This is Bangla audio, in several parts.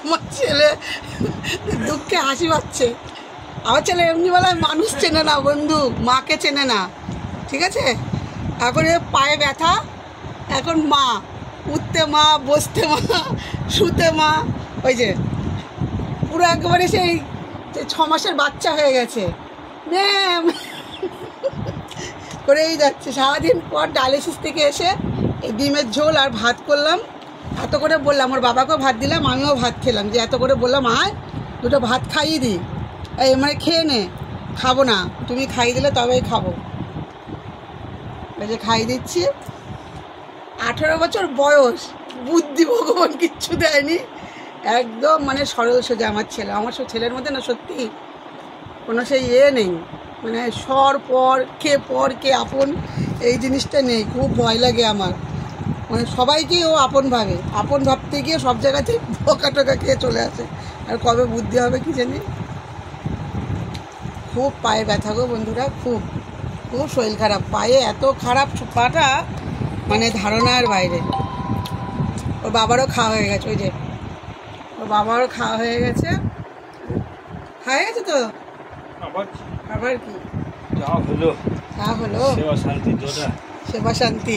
আমার ছেলে দুঃখে হাসি পাচ্ছে। আমার ছেলে এমনি বেলায় মানুষ চেনে না বন্ধু, মাকে চেনে না, ঠিক আছে? এখন এ পায়ে ব্যথা, এখন মা, উঠতে মা, বসতে মা, শুতে মা, ওই যে পুরো একেবারে সেই 6 মাসের বাচ্চা হয়ে গেছে, ম্যাম করেই যাচ্ছে। সারাদিন পর ডায়ালিসিস থেকে এসে এই ডিমের ঝোল আর ভাত করলাম, এত করে বললাম, ওর বাবাকেও ভাত দিলাম, আমিও ভাত খেলাম, যে এত করে বললাম আয় দুটো ভাত খাইয়ে দিই, এই মানে খেয়ে নে, খাবো না, তুমি খাইয়ে দিলে তবেই খাবো। এই যে খাইয়ে দিচ্ছি। 18 বছর বয়স, বুদ্ধি ভগবান কিচ্ছু দেয়নি, একদম মানে সরল সোজা আমার ছেলে। আমার ছেলের মধ্যে না সত্যি কোনো সেই নেই, মানে পর কে আপন এই জিনিসটা নেই। খুব ভয় লাগে আমার, মানে সবাইকেই ও আপন ভাবে, আপন ভাবতে গিয়ে সব জায়গাতে বোকা টোকা খেয়ে চলে আসে। আর কবে বুদ্ধি হবে কি জানি। খুব পায়ে ব্যথা গো বন্ধুরা, খুব খুব শরীর খারাপ, পায়ে এত খারাপ পাটা মানে ধারণার বাইরে। ওর বাবারও খাওয়া হয়ে গেছে, ওই যে ওর বাবারও খাওয়া হয়ে গেছে, তো আবার কি হলো সেবা শান্তি।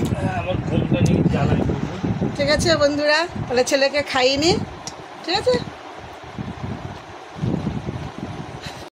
ঠিক আছে বন্ধুরা, তাহলে ছেলেকে খাইয়ে নি, ঠিক আছে।